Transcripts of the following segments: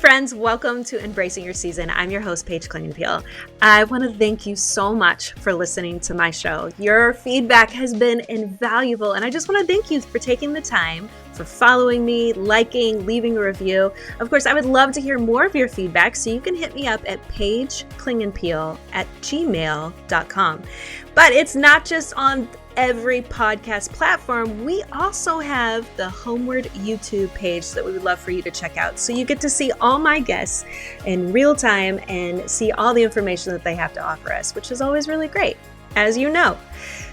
friends, welcome to Embracing Your Season. I'm your host, Paige Clingenpeel. I want to thank you so much for listening to my show. Your feedback has been invaluable, and I just want to thank you for taking the time, for following me, liking, leaving a review. Of course, I would love to hear more of your feedback, so you can hit me up at paigeclingenpeel@gmail.com. But it's not just on every podcast platform. We also have the HomeWord YouTube page that we would love for you to check out. So you get to see all my guests in real time and see all the information that they have to offer us, which is always really great, as you know.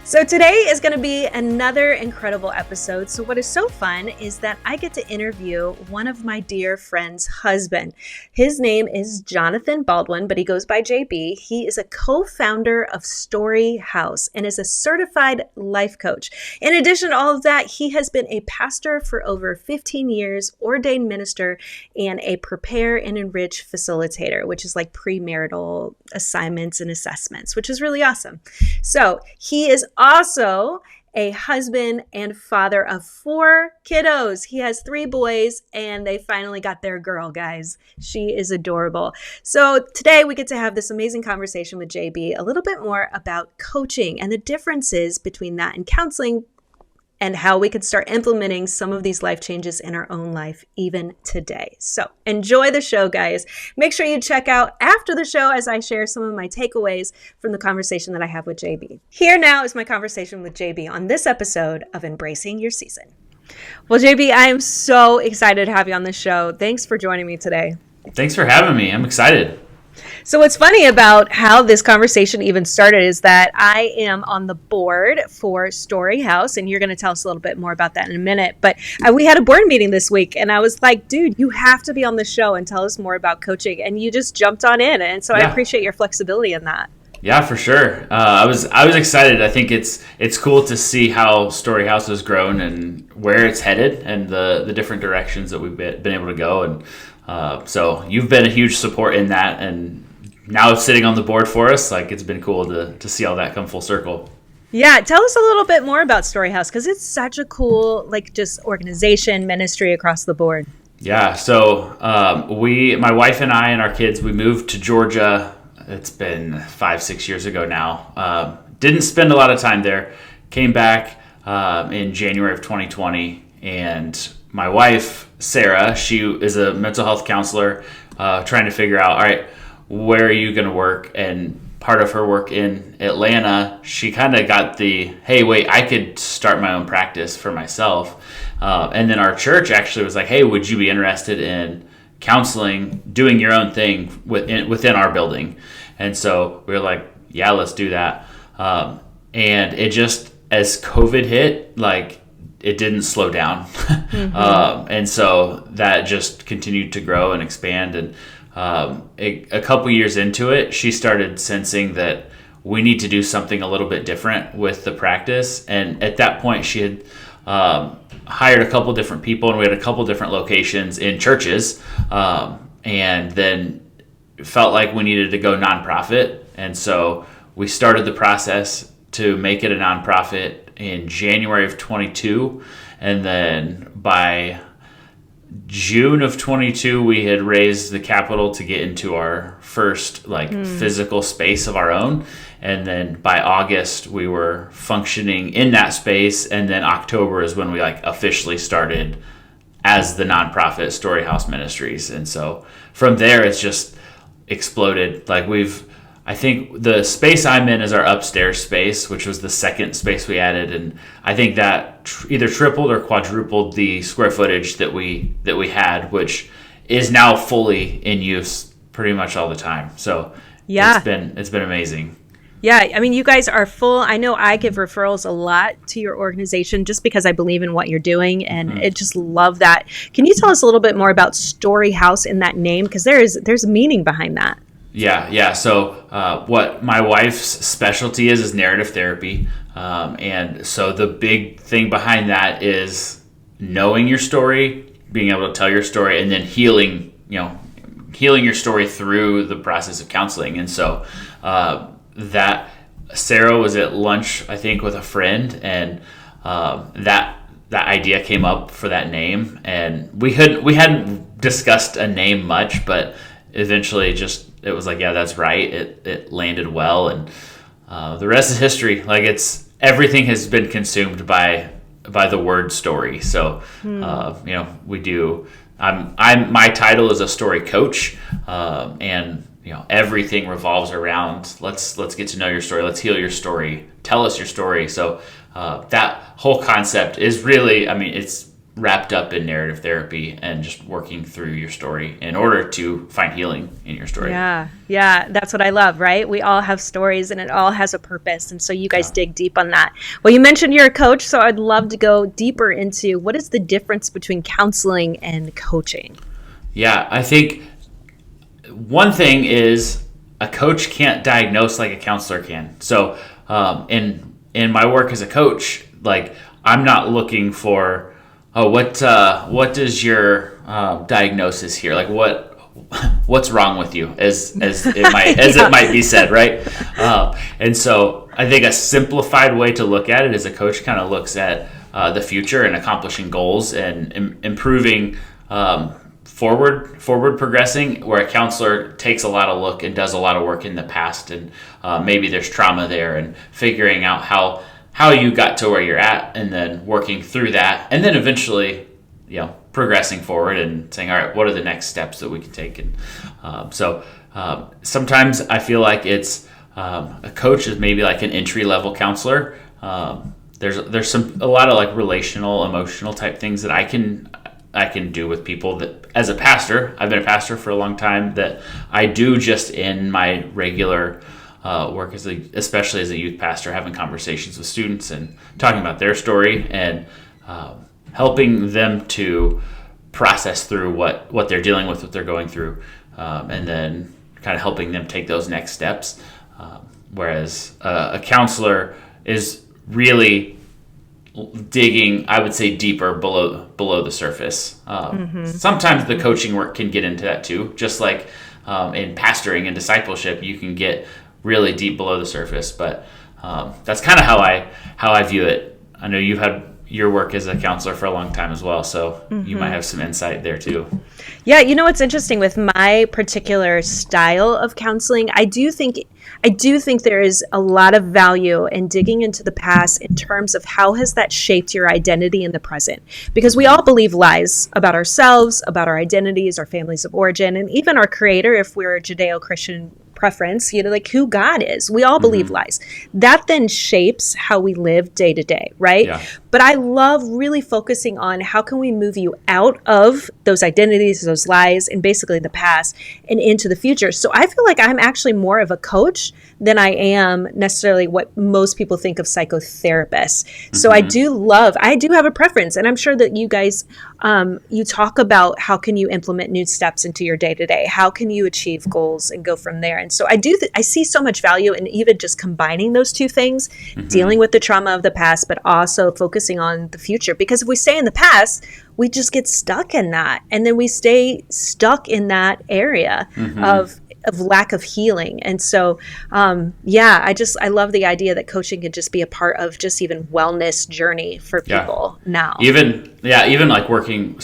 So today is going to be another incredible episode. So what is so fun is that I get to interview one of my dear friend's husband. His name is Johnathan Baldwin, but he goes by JB. He is a co-founder of Story House and is a certified life coach. In addition to all of that, he has been a pastor for over 15 years, ordained minister, and a Prepare and Enrich facilitator, which is like premarital assignments and assessments, which is really awesome. So he is also a husband and father of 4 kiddos. He has 3 boys, and they finally got their girl, guys. She is adorable. So today we get to have this amazing conversation with JB, a little bit more about coaching and the differences between that and counseling, and how we could start implementing some of these life changes in our own life even today. So enjoy the show, guys. Make sure you check out after the show as I share some of my takeaways from the conversation that I have with JB. Here now is my conversation with JB on this episode of Embracing Your Season. Well, JB, I am so excited to have you on the show. Thanks for joining me today. Thanks for having me. I'm excited. So what's funny about how this conversation even started is that I am on the board for Story House, and you're going to tell us a little bit more about that in a minute. But we had a board meeting this week, and I was like, dude, you have to be on the show and tell us more about coaching. And you just jumped on in. And so I appreciate your flexibility in that. Yeah, for sure. I was excited. I think it's cool to see how Story House has grown and where it's headed and the different directions that we've been able to go. And so you've been a huge support in that, and now it's sitting on the board for us. Like, it's been cool to see all that come full circle. Yeah, tell us a little bit more about Story House, because it's such a cool, like, just organization, ministry across the board. Yeah, so my wife and I and our kids, we moved to Georgia. It's been 5-6 years ago now. Didn't spend a lot of time there. Came back in January of 2020, and my wife, Sarah, she is a mental health counselor, trying to figure out, all right, where are you going to work? And part of her work in Atlanta, she kind of got hey, wait, I could start my own practice for myself. And then our church actually was like, hey, would you be interested in counseling, doing your own thing within our building? And so we were like, yeah, let's do that. And it just, as COVID hit, like, it didn't slow down. Mm-hmm. And so that just continued to grow and expand. And a couple years into it, she started sensing that we need to do something a little bit different with the practice. And at that point, she had hired a couple different people, and we had a couple different locations in churches, and then felt like we needed to go nonprofit. And so we started the process to make it a nonprofit in January of 22. And then by June of 22, we had raised the capital to get into our first physical space of our own. And then by August, we were functioning in that space. And then October is when we officially started as the nonprofit Story House Ministries. And so from there, it's just exploded. I think the space I'm in is our upstairs space, which was the second space we added. And I think that either tripled or quadrupled the square footage that we had, which is now fully in use pretty much all the time. So yeah, it's been amazing. Yeah, I mean, you guys are full. I know I give referrals a lot to your organization just because I believe in what you're doing, and I just love that. Can you tell us a little bit more about Story House in that name? Because there's meaning behind that. Yeah. So what my wife's specialty is narrative therapy. And so the big thing behind that is knowing your story, being able to tell your story, and then healing your story through the process of counseling. And so that Sarah was at lunch, I think, with a friend, and that idea came up for that name. And we hadn't discussed a name much, but eventually it was like, yeah, that's right. It landed well, and the rest is history. Like everything has been consumed by the word story. So we do. My title is a story coach, and everything revolves around let's get to know your story. Let's heal your story. Tell us your story. So that whole concept is really, it's wrapped up in narrative therapy and just working through your story in order to find healing in your story. Yeah, that's what I love, right? We all have stories and it all has a purpose. And so you guys dig deep on that. Well, you mentioned you're a coach, so I'd love to go deeper into what is the difference between counseling and coaching? Yeah, I think one thing is a coach can't diagnose like a counselor can. So in my work as a coach, like I'm not looking for, what is your diagnosis here? Like what's wrong with you, as it might be said, right? And so I think a simplified way to look at it is a coach kind of looks at the future and accomplishing goals and improving, forward progressing, where a counselor takes a lot of look and does a lot of work in the past, and maybe there's trauma there, and figuring out how you got to where you're at, and then working through that, and then eventually progressing forward and saying, all right, what are the next steps that we can take? And so sometimes I feel like it's a coach is maybe like an entry-level counselor. There's a lot of like relational, emotional type things that I can do with people that, as a pastor, I've been a pastor for a long time, that I do just in my regular work especially as a youth pastor, having conversations with students and talking about their story and helping them to process through what they're dealing with, what they're going through, and then kind of helping them take those next steps. Whereas a counselor is really digging, I would say, deeper below the surface. Sometimes the coaching work can get into that too, just like in pastoring and discipleship, you can get really deep below the surface. But that's kind of how I view it. I know you've had your work as a counselor for a long time as well, so you might have some insight there too. Yeah, what's interesting with my particular style of counseling, I do think there is a lot of value in digging into the past in terms of how has that shaped your identity in the present. Because we all believe lies about ourselves, about our identities, our families of origin, and even our Creator, if we're a Judeo-Christian preference, like who God is. We all believe lies. That then shapes how we live day to day, right? Yeah. But I love really focusing on how can we move you out of those identities, those lies, and basically the past and into the future. So I feel like I'm actually more of a coach than I am necessarily what most people think of psychotherapists. So I do have a preference, and I'm sure that you guys, you talk about how can you implement new steps into your day to day? How can you achieve goals and go from there? And so I see so much value in even just combining those two things, dealing with the trauma of the past, but also focusing on the future. Because if we stay in the past, we just get stuck in that. And then we stay stuck in that area of lack of healing. And so, I love the idea that coaching could just be a part of just even wellness journey for people now. Even like working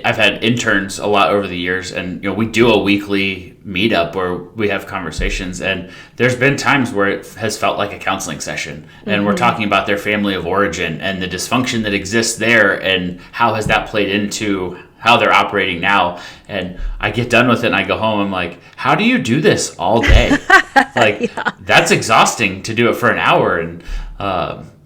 I've had interns a lot over the years, and we do a weekly meetup where we have conversations, and there's been times where it has felt like a counseling session, and we're talking about their family of origin and the dysfunction that exists there, and how has that played into how they're operating now. And I get done with it and I go home, I'm like, how do you do this all day? That's exhausting to do it for an hour. And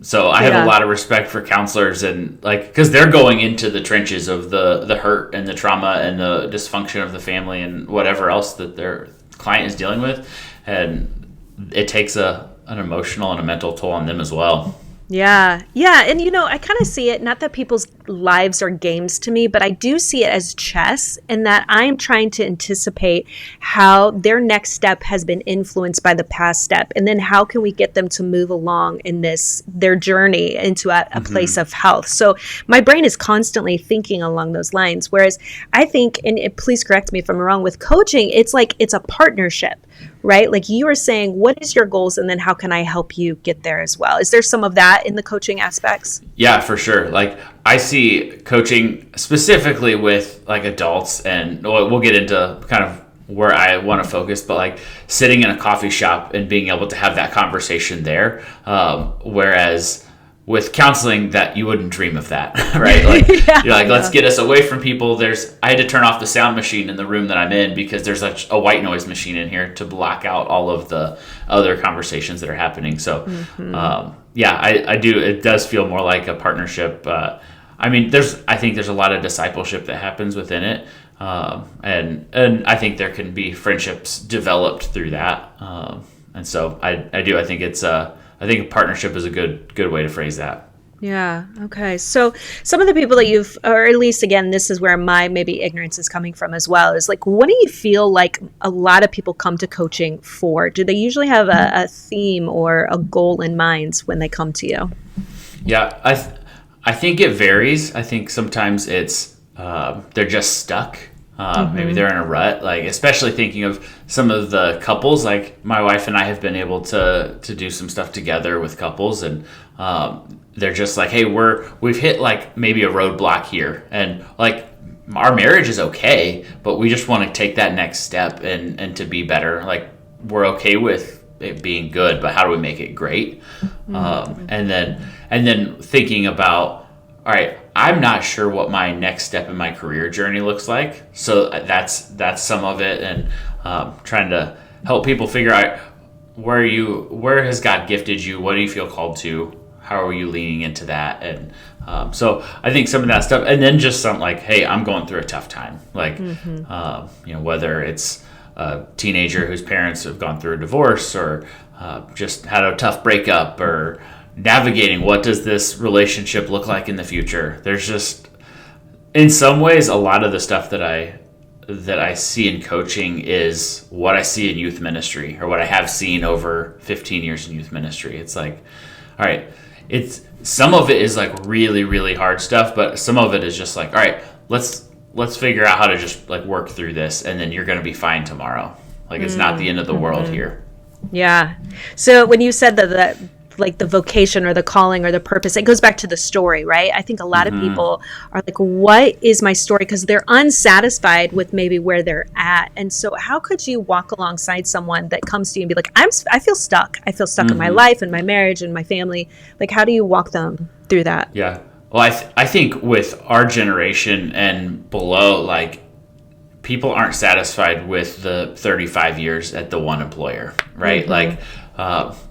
so I have a lot of respect for counselors, and because they're going into the trenches of the hurt and the trauma and the dysfunction of the family and whatever else that their client is dealing with, and it takes an emotional and a mental toll on them as well. Yeah. And, I kind of see it, not that people's lives are games to me, but I do see it as chess, in that I'm trying to anticipate how their next step has been influenced by the past step. And then how can we get them to move along in their journey into a place of health? So my brain is constantly thinking along those lines. Whereas I think, and please correct me if I'm wrong, with coaching, it's like it's a partnership, right? Like you were saying, what is your goals? And then how can I help you get there as well? Is there some of that in the coaching aspects? Yeah, for sure. Like I see coaching specifically with like adults, and we'll get into kind of where I want to focus, but like sitting in a coffee shop and being able to have that conversation there. Whereas with counseling, that you wouldn't dream of that, right? Like you're like, let's get us away from people. I had to turn off the sound machine in the room that I'm in because there's a white noise machine in here to block out all of the other conversations that are happening. So, I do. It does feel more like a partnership. I think there's a lot of discipleship that happens within it. And I think there can be friendships developed through that. And so I think I think a partnership is a good way to phrase that. Yeah. Okay. So some of the people that or at least again, this is where my maybe ignorance is coming from as well, is like, what do you feel like a lot of people come to coaching for? Do they usually have a theme or a goal in mind when they come to you? Yeah. I think it varies. I think sometimes it's, they're just stuck. Maybe they're in a rut, like especially thinking of some of the couples. Like my wife and I have been able to do some stuff together with couples, and they're just like, hey, we've hit like maybe a roadblock here, and like our marriage is okay, but we just want to take that next step and to be better. Like we're okay with it being good, but how do we make it great? And then thinking about, all right, I'm not sure what my next step in my career journey looks like. So that's some of it, and trying to help people figure out where has God gifted you? What do you feel called to? How are you leaning into that? And so I think some of that stuff, and then just some like, hey, I'm going through a tough time. Like, whether it's a teenager whose parents have gone through a divorce, or just had a tough breakup, or navigating what does this relationship look like in the future. There's just, in some ways, a lot of the stuff that I see in coaching is what I see in youth ministry, or what I have seen over 15 years in youth ministry. It's like, all right, some of it is like really, really hard stuff, but some of it is just like, all right, let's figure out how to just like work through this, and then you're going to be fine tomorrow. Like it's not the end of the world here. Yeah. So when you said that like the vocation or the calling or the purpose, it goes back to the story, right? I think a lot of people are like, what is my story? Because they're unsatisfied with maybe where they're at. And so how could you walk alongside someone that comes to you and be like, I feel stuck. I feel stuck in my life and my marriage and my family. Like, how do you walk them through that? Yeah. Well, I think with our generation and below, like people aren't satisfied with the 35 years at the one employer, right? Like,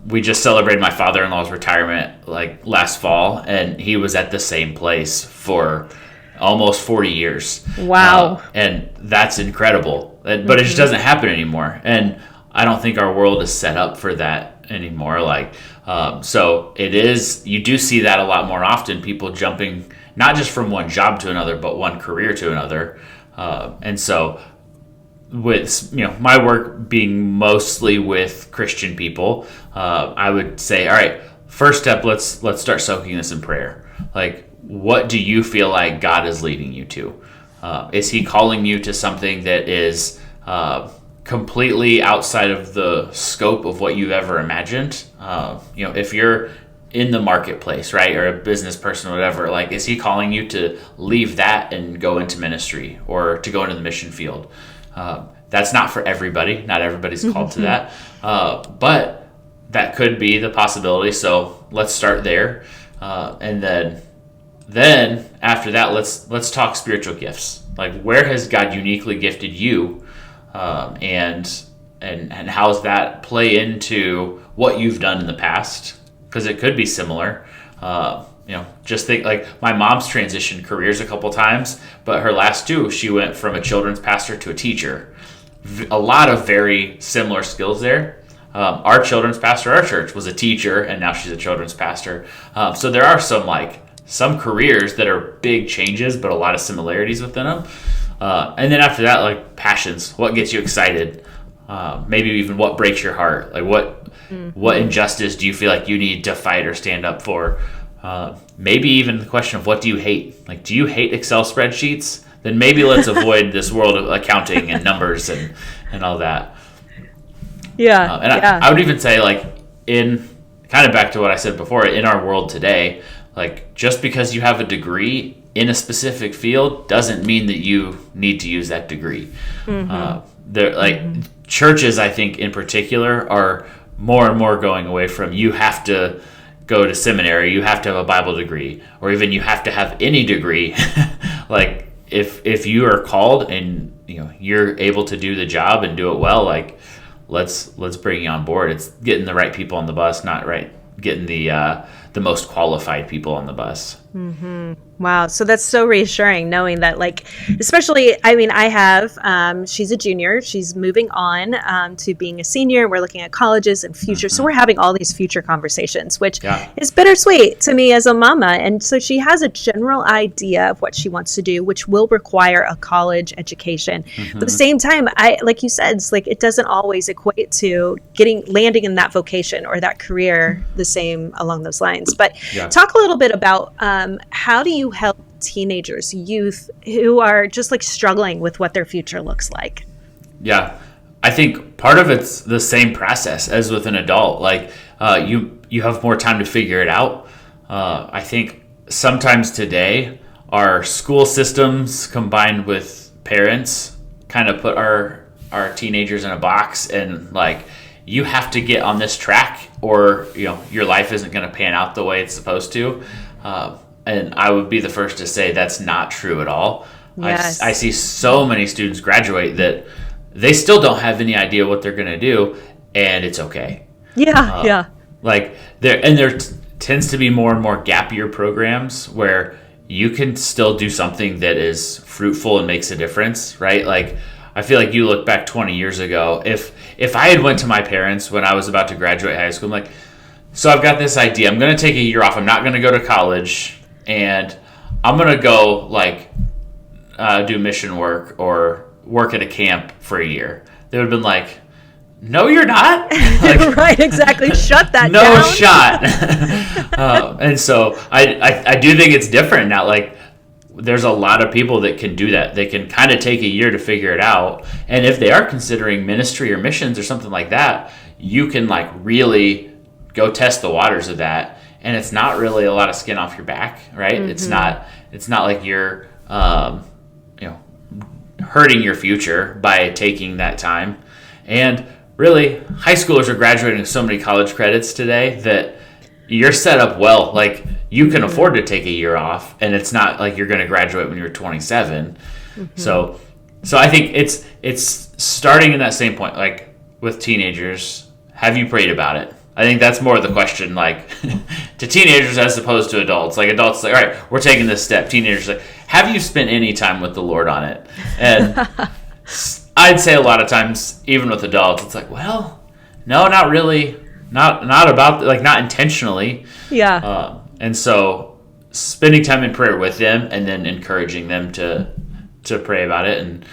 we just celebrated my father-in-law's retirement like last fall, and he was at the same place for almost 40 years. Wow. And that's incredible. But it just doesn't happen anymore. And I don't think our world is set up for that anymore. Like, so it is, you do see that a lot more often, people jumping not just from one job to another, but one career to another. And so with my work being mostly with Christian people, I would say, all right, first step, let's start soaking this in prayer. Like, what do you feel like God is leading you to? Is he calling you to something that is completely outside of the scope of what you've ever imagined? If you're in the marketplace, right, or a business person or whatever, like, is he calling you to leave that and go into ministry or to go into the mission field? That's not for everybody. Not everybody's called to that. But that could be the possibility. So let's start there. And then after that, let's talk spiritual gifts. Like, where has God uniquely gifted you? And how does that play into what you've done in the past? Because it could be similar. Just think, like, my mom's transitioned careers a couple times, but her last two, she went from a children's pastor to a teacher. A lot of very similar skills there. Our children's pastor, our church, was a teacher, and now she's a children's pastor. So there are some careers that are big changes, but a lot of similarities within them. And then after that, like, passions. What gets you excited? Maybe even what breaks your heart? Like, what injustice do you feel like you need to fight or stand up for? Maybe even the question of, what do you hate? Like, do you hate Excel spreadsheets? Then maybe let's avoid this world of accounting and numbers and all that. Yeah. I would even say, like, in kind of back to what I said before, in our world today, like just because you have a degree in a specific field doesn't mean that you need to use that degree. Churches, I think in particular, are more and more going away from you have to go to seminary, you have to have a Bible degree, or even you have to have any degree. Like if you are called and you're able to do the job and do it well, like let's bring you on board. It's getting the right people on the bus, not getting the most qualified people on the bus. Wow. So that's so reassuring knowing that, like, especially, I mean, I have, she's a junior, she's moving on to being a senior. We're looking at colleges and future. So we're having all these future conversations, which is bittersweet to me as a mama. And so she has a general idea of what she wants to do, which will require a college education. But at the same time, like you said, it's like, it doesn't always equate to landing in that vocation or that career the same along those lines. But talk a little bit about how do you help teenagers, youth who are just like struggling with what their future looks like? Yeah, I think part of it's the same process as with an adult. Like you have more time to figure it out. I think sometimes today our school systems combined with parents kind of put our teenagers in a box and like, you have to get on this track or your life isn't going to pan out the way it's supposed to. And I would be the first to say that's not true at all. Yes. I see so many students graduate that they still don't have any idea what they're going to do, and it's okay. Yeah. Like there tends to be more and more gap year programs where you can still do something that is fruitful and makes a difference, right? Like I feel like you look back 20 years ago, if I had went to my parents when I was about to graduate high school, I'm like, so I've got this idea. I'm going to take a year off. I'm not going to go to college. And I'm going to go like do mission work or work at a camp for a year. They would have been like, no, you're not. Like, right, exactly. Shut that no down. shot. And so I do think it's different now. Like there's a lot of people that can do that. They can kind of take a year to figure it out. And if they are considering ministry or missions or something like that, you can like really go test the waters of that. And it's not really a lot of skin off your back, right? It's not like you're hurting your future by taking that time. And really, high schoolers are graduating with so many college credits today that you're set up well. Like you can afford to take a year off, and it's not like you're going to graduate when you're 27. So I think it's starting in that same point, like with teenagers. Have you prayed about it? I think that's more the question, like to teenagers as opposed to adults. Like adults, like, all right, we're taking this step. Teenagers, like, have you spent any time with the Lord on it? And I'd say a lot of times, even with adults, it's like, well, no, not really, not about, like, not intentionally. Yeah. And so spending time in prayer with them and then encouraging them to pray about it. And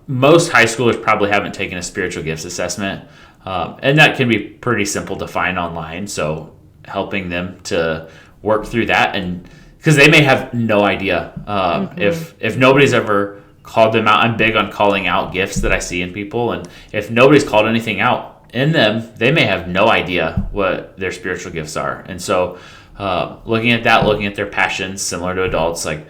most high schoolers probably haven't taken a spiritual gifts assessment. And that can be pretty simple to find online. So helping them to work through that, and because they may have no idea if nobody's ever called them out. I'm big on calling out gifts that I see in people, and if nobody's called anything out in them, they may have no idea what their spiritual gifts are. And so looking at that, looking at their passions, similar to adults, like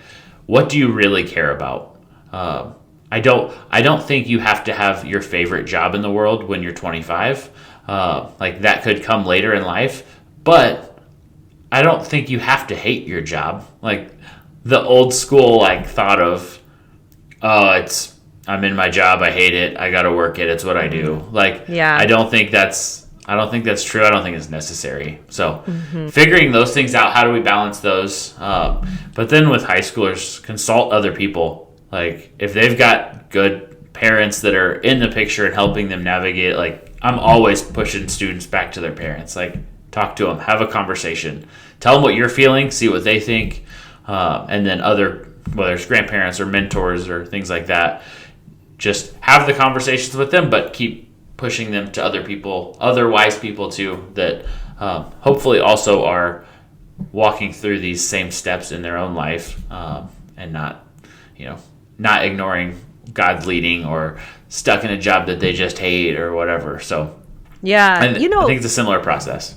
what do you really care about? I don't think you have to have your favorite job in the world when you're 25. Like that could come later in life, but I don't think you have to hate your job. Like the old school like thought of, I'm in my job, I hate it, I got to work it, it's what I do. Like I don't think that's true. I don't think it's necessary. So figuring those things out, how do we balance those? But then with high schoolers, consult other people. Like if they've got good parents that are in the picture and helping them navigate, like I'm always pushing students back to their parents. Like talk to them, have a conversation, tell them what you're feeling, see what they think, and then whether it's grandparents or mentors or things like that, just have the conversations with them, but keep pushing them to other people, other wise people too, that hopefully also are walking through these same steps in their own life, and not ignoring God's leading or stuck in a job that they just hate or whatever. So yeah, I think it's a similar process.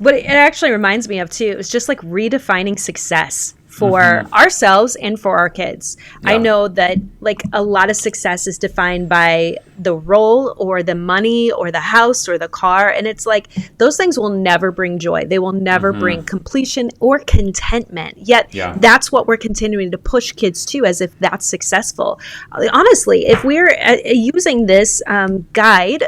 What it actually reminds me of too is just like redefining success for ourselves and for our kids. I know that like a lot of success is defined by the role or the money or the house or the car. And it's like those things will never bring joy. They will never bring completion or contentment. Yet that's what we're continuing to push kids to, as if that's successful. Honestly, if we're using this guide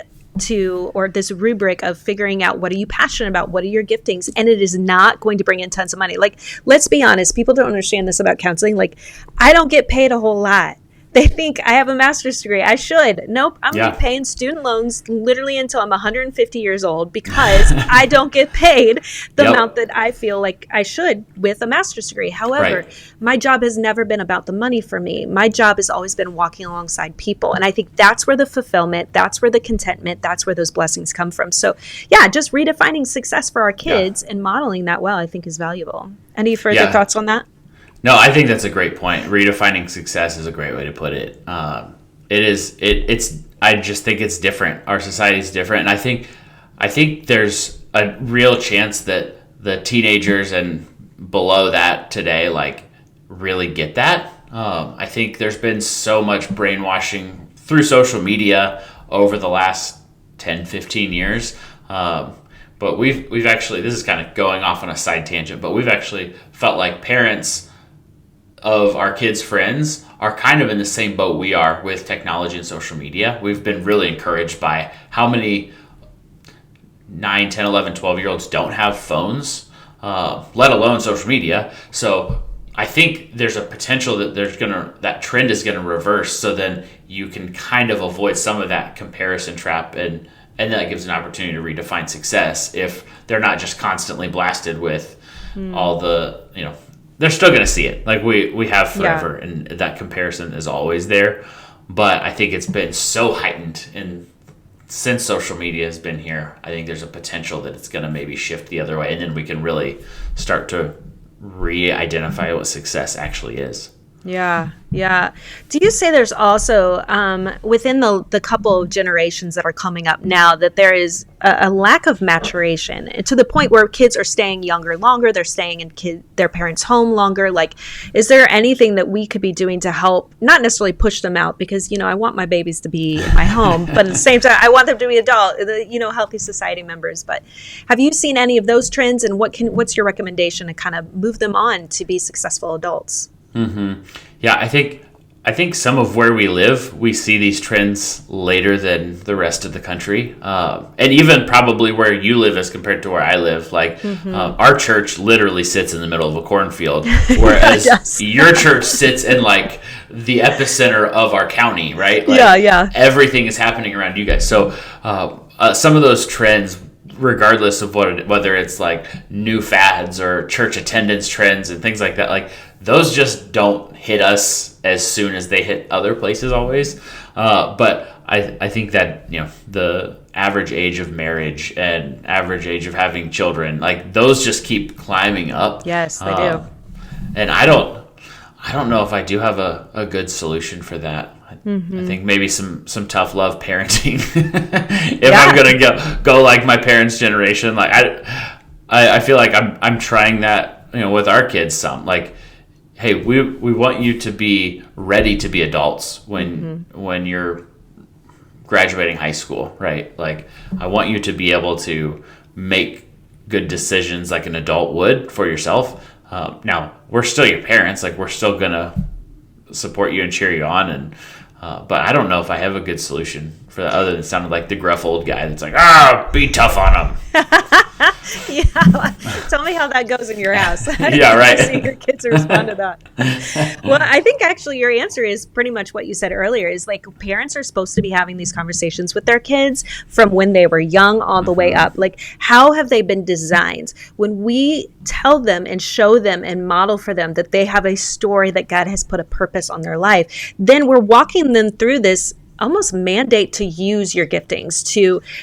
or this rubric of figuring out what are you passionate about, what are your giftings, and it is not going to bring in tons of money. Like, let's be honest, people don't understand this about counseling. Like, I don't get paid a whole lot. They think I have a master's degree. I should. Nope. I'm going to be paying student loans literally until I'm 150 years old because I don't get paid the amount that I feel like I should with a master's degree. However, my job has never been about the money for me. My job has always been walking alongside people. And I think that's where the fulfillment, that's where the contentment, that's where those blessings come from. So yeah, just redefining success for our kids and modeling that well, I think is valuable. Any further thoughts on that? No, I think that's a great point. Redefining success is a great way to put it. It's. I just think it's different. Our society is different, and I think there's a real chance that the teenagers and below that today, like, really get that. I think there's been so much brainwashing through social media over the last 10, 15 years. But we've actually, this is kind of going off on a side tangent, but we've actually felt like parents of our kids' friends are kind of in the same boat we are with technology and social media. We've been really encouraged by how many 9, 10, 11, 12-year-olds don't have phones, let alone social media. So I think there's a potential that that trend is going to reverse, so then you can kind of avoid some of that comparison trap, and that gives an opportunity to redefine success if they're not just constantly blasted with all the, they're still going to see it like we have forever, and that comparison is always there. But I think it's been so heightened, and since social media has been here, I think there's a potential that it's going to maybe shift the other way, and then we can really start to re-identify what success actually is. Yeah. Do you say there's also within the couple of generations that are coming up now that there is a lack of maturation, and to the point where kids are staying younger longer, they're staying in their parents' home longer? Like, is there anything that we could be doing to help, not necessarily push them out, because, I want my babies to be in my home, but at the same time, I want them to be healthy society members. But have you seen any of those trends, and what's your recommendation to kind of move them on to be successful adults? Yeah, I think some of where we live, we see these trends later than the rest of the country, and even probably where you live as compared to where I live. Like, our church literally sits in the middle of a cornfield, whereas your church sits in like the epicenter of our county, right? Like, everything is happening around you guys. So some of those trends, regardless of whether it's like new fads or church attendance trends and things like that, like those just don't hit us as soon as they hit other places always. But I think that, the average age of marriage and average age of having children, like those just keep climbing up. Yes, they do. And I don't know if I do have a good solution for that. I think maybe some tough love parenting. If I'm gonna go like my parents' generation, like I feel like I'm trying that, with our kids some. Like, hey, we want you to be ready to be adults when you're graduating high school, right? Like, I want you to be able to make good decisions like an adult would for yourself. Now, we're still your parents. Like, we're still gonna support you and cheer you on, and but I don't know if I have a good solution for that, other than sounding like the gruff old guy that's like, be tough on them. Tell me how that goes in your house. Yeah, right. See your kids respond to that. Well, I think actually your answer is pretty much what you said earlier, is like parents are supposed to be having these conversations with their kids from when they were young all the way up. Like, how have they been designed? When we tell them and show them and model for them that they have a story, that God has put a purpose on their life, then we're walking them through this almost mandate to use your giftings,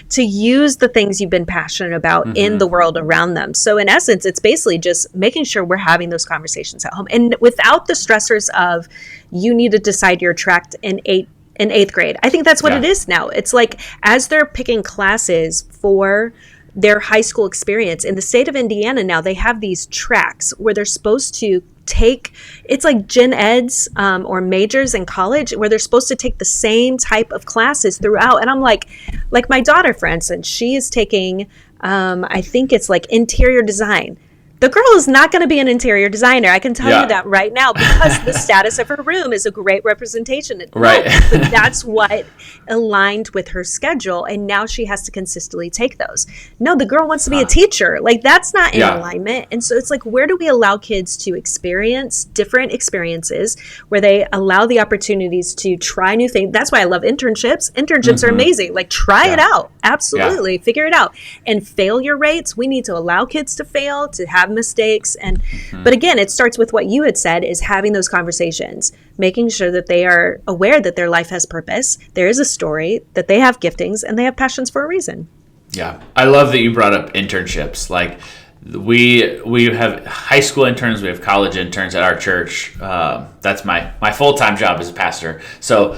to use the things you've been passionate about in the world around them. So in essence, it's basically just making sure we're having those conversations at home, and without the stressors of you need to decide your track in eighth grade. I think that's what it is now. It's like, as they're picking classes for their high school experience. In the state of Indiana now, they have these tracks where they're supposed to take, it's like gen eds or majors in college, where they're supposed to take the same type of classes throughout. And I'm like my daughter, for instance, she is taking, I think it's like interior design. The girl is not going to be an interior designer. I can tell you that right now, because the status of her room is a great representation. Right. No, but that's what aligned with her schedule. And now she has to consistently take those. No, the girl wants to be a teacher. Like, that's not in alignment. And so it's like, where do we allow kids to experience different experiences, where they allow the opportunities to try new things? That's why I love internships. Internships are amazing. Like, try it out. Absolutely. Figure it out. And failure rates, we need to allow kids to fail, to have mistakes. And but again, it starts with what you had said, is having those conversations, making sure that they are aware that their life has purpose, there is a story, that they have giftings, and they have passions for a reason. Yeah, I love that you brought up internships. Like, we have high school interns, we have college interns at our church. That's my full-time job as a pastor. So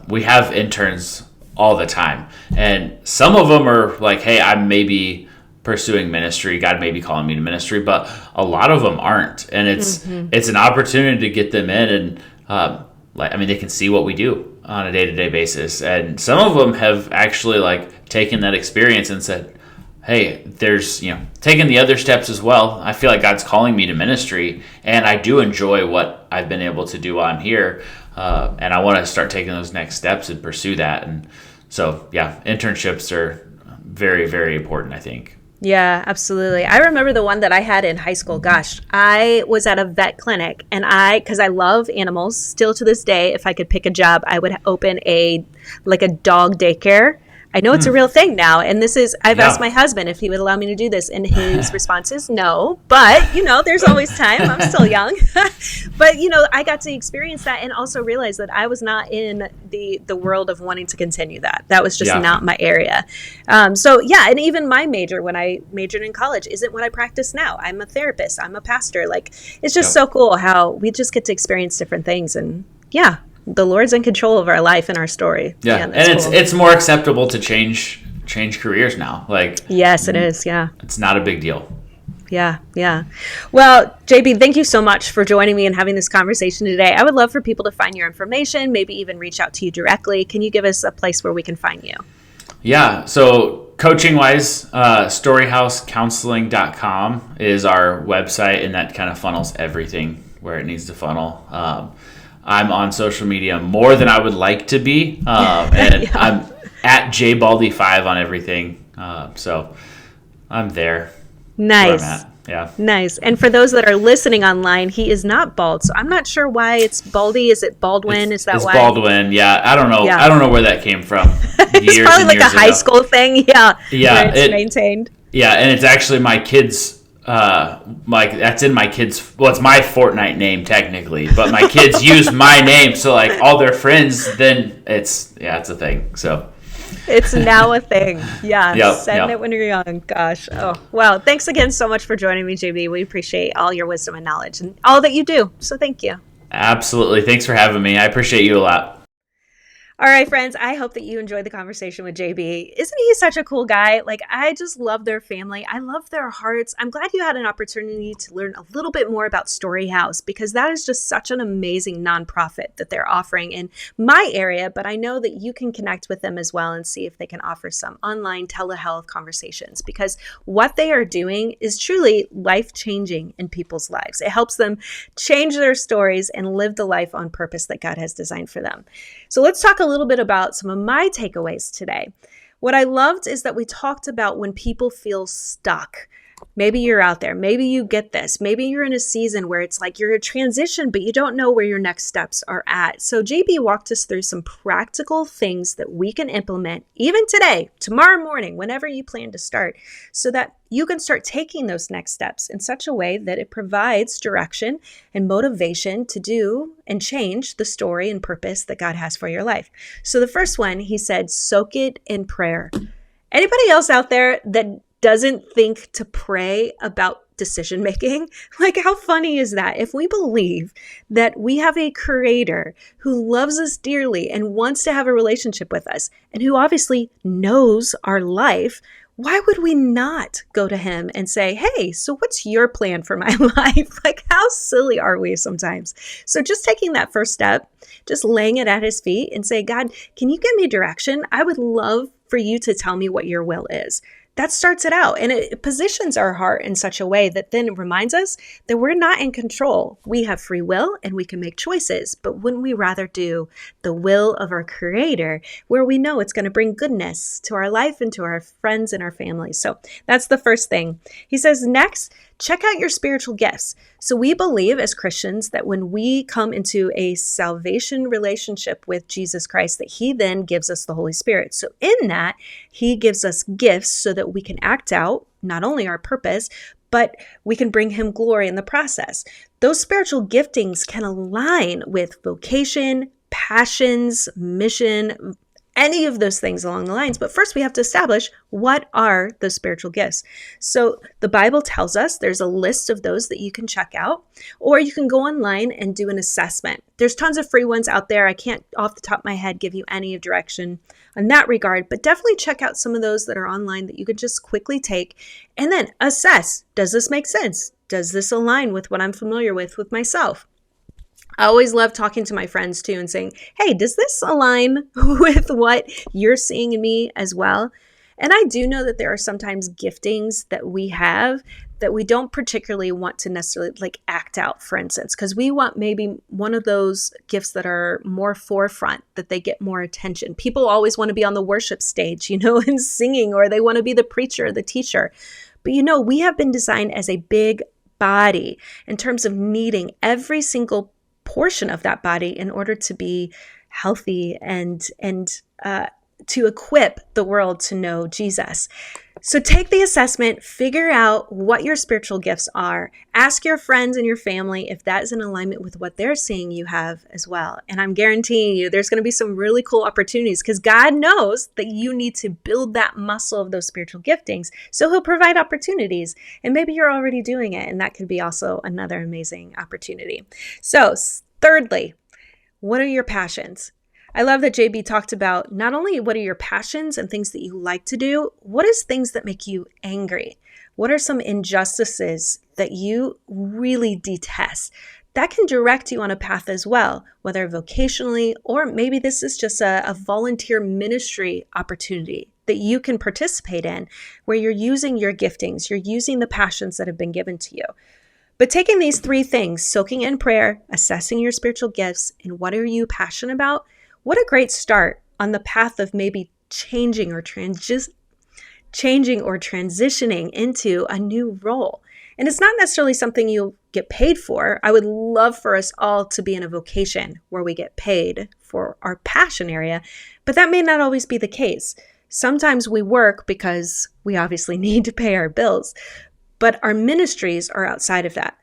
we have interns all the time, and some of them are like, hey, I'm maybe pursuing ministry, God may be calling me to ministry, but a lot of them aren't. And it's an opportunity to get them in, and they can see what we do on a day-to-day basis. And some of them have actually like taken that experience and said, hey, there's, taking the other steps as well. I feel like God's calling me to ministry, and I do enjoy what I've been able to do while I'm here. And I want to start taking those next steps and pursue that. And so, internships are very, very important, I think. Yeah, absolutely. I remember the one that I had in high school. Gosh, I was at a vet clinic, and because I love animals, still to this day, if I could pick a job, I would open a dog daycare. I know it's a real thing now. And I've asked my husband if he would allow me to do this, and his response is no. But, there's always time. I'm still young. But, I got to experience that, and also realize that I was not in the world of wanting to continue that. That was just not my area. And even my major, when I majored in college, isn't what I practice now. I'm a therapist. I'm a pastor. Like, it's just so cool how we just get to experience different things. And the Lord's in control of our life and our story. Yeah, and it's more acceptable to change careers now. Like, yes, it is. Yeah, it's not a big deal. Yeah. Well, JB, thank you so much for joining me and having this conversation today. I would love for people to find your information, maybe even reach out to you directly. Can you give us a place where we can find you? Yeah. So coaching-wise, storyhousecounseling.com is our website, and that kind of funnels everything where it needs to funnel. I'm on social media more than I would like to be, and I'm at jbaldy5 on everything. So I'm there. Nice. Yeah. Nice. And for those that are listening online, he is not bald, so I'm not sure why it's Baldy. Is it Baldwin? Is that why? It's Baldwin. Yeah. I don't know. I don't know where that came from. It's probably like a high school thing. Yeah. Yeah. Where it's maintained. Yeah, and it's actually my kids. That's in my kids. Well, it's my Fortnite name technically, but my kids use my name, so like all their friends. Then it's a thing. So it's now a thing. Yeah, send it when you're young. Gosh. Oh, wow. Thanks again so much for joining me, JB. We appreciate all your wisdom and knowledge and all that you do. So thank you. Absolutely. Thanks for having me. I appreciate you a lot. All right, friends, I hope that you enjoyed the conversation with JB. Isn't he such a cool guy? Like, I just love their family. I love their hearts. I'm glad you had an opportunity to learn a little bit more about Story House, because that is just such an amazing nonprofit that they're offering in my area. But I know that you can connect with them as well and see if they can offer some online telehealth conversations, because what they are doing is truly life-changing in people's lives. It helps them change their stories and live the life on purpose that God has designed for them. So let's talk a little bit about some of my takeaways today. What I loved is that we talked about when people feel stuck. Maybe you're out there. Maybe you get this. Maybe you're in a season where it's like you're in transition, but you don't know where your next steps are at. So JB walked us through some practical things that we can implement even today, tomorrow morning, whenever you plan to start, so that you can start taking those next steps in such a way that it provides direction and motivation to do and change the story and purpose that God has for your life. So the first one, he said, soak it in prayer. Anybody else out there that doesn't think to pray about decision making? Like, how funny is that? If we believe that we have a creator who loves us dearly and wants to have a relationship with us, and who obviously knows our life, why would we not go to him and say, hey, so what's your plan for my life? Like, how silly are we sometimes? So just taking that first step, just laying it at his feet and say, God, can you give me direction? I would love for you to tell me what your will is. That starts it out, and it positions our heart in such a way that then reminds us that we're not in control. We have free will and we can make choices, but wouldn't we rather do the will of our Creator, where we know it's going to bring goodness to our life and to our friends and our families? So that's the first thing. He says, next, check out your spiritual gifts. So we believe as Christians that when we come into a salvation relationship with Jesus Christ, that he then gives us the Holy Spirit. So in that, he gives us gifts so that we can act out not only our purpose, but we can bring him glory in the process. Those spiritual giftings can align with vocation, passions, mission, any of those things along the lines. But first we have to establish, what are those spiritual gifts? So the Bible tells us there's a list of those that you can check out, or you can go online and do an assessment. There's tons of free ones out there. I can't off the top of my head give you any direction in that regard, but definitely check out some of those that are online that you could just quickly take and then assess. Does this make sense? Does this align with what I'm familiar with myself? I always love talking to my friends too and saying, hey, does this align with what you're seeing in me as well? And I do know that there are sometimes giftings that we have that we don't particularly want to necessarily like act out, for instance, because we want maybe one of those gifts that are more forefront, that they get more attention. People always want to be on the worship stage, and singing, or they want to be the preacher, the teacher. But we have been designed as a big body in terms of needing every single portion of that body in order to be healthy and to equip the world to know Jesus. So take the assessment, figure out what your spiritual gifts are, ask your friends and your family if that is in alignment with what they're seeing you have as well. And I'm guaranteeing you there's going to be some really cool opportunities, because God knows that you need to build that muscle of those spiritual giftings. So he'll provide opportunities, and maybe you're already doing it, and that could be also another amazing opportunity. So thirdly, what are your passions? I love that JB talked about not only what are your passions and things that you like to do, what is things that make you angry? What are some injustices that you really detest? That can direct you on a path as well, whether vocationally, or maybe this is just a volunteer ministry opportunity that you can participate in, where you're using your giftings, you're using the passions that have been given to you. But taking these three things, soaking in prayer, assessing your spiritual gifts, and what are you passionate about, what a great start on the path of maybe changing or transitioning into a new role. And it's not necessarily something you'll get paid for. I would love for us all to be in a vocation where we get paid for our passion area, but that may not always be the case. Sometimes we work because we obviously need to pay our bills, but our ministries are outside of that.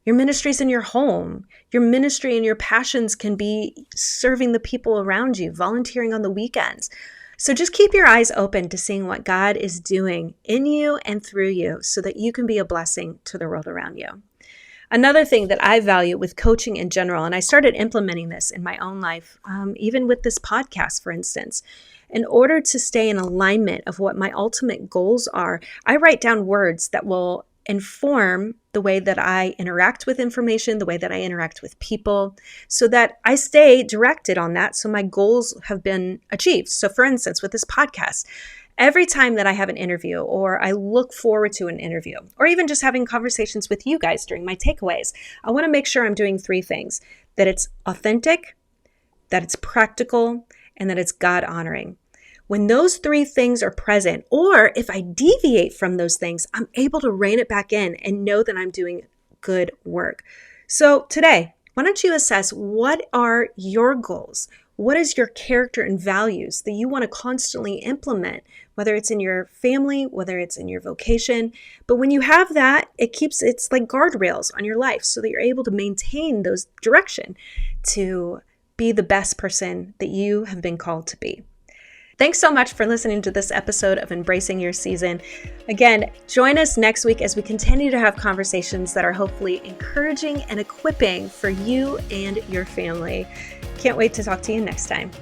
Your ministries in your home, your ministry and your passions can be serving the people around you, volunteering on the weekends. So just keep your eyes open to seeing what God is doing in you and through you so that you can be a blessing to the world around you. Another thing that I value with coaching in general, and I started implementing this in my own life, even with this podcast, for instance, in order to stay in alignment of what my ultimate goals are, I write down words that will inform the way that I interact with information, the way that I interact with people, so that I stay directed on that. So my goals have been achieved. So for instance, with this podcast, every time that I have an interview, or I look forward to an interview, or even just having conversations with you guys during my takeaways, I want to make sure I'm doing three things: that it's authentic, that it's practical, and that it's God honoring. When those three things are present, or if I deviate from those things, I'm able to rein it back in and know that I'm doing good work. So today, why don't you assess, what are your goals? What is your character and values that you want to constantly implement, whether it's in your family, whether it's in your vocation? But when you have that, it's like guardrails on your life so that you're able to maintain those direction to be the best person that you have been called to be. Thanks so much for listening to this episode of Embracing Your Season. Again, join us next week as we continue to have conversations that are hopefully encouraging and equipping for you and your family. Can't wait to talk to you next time.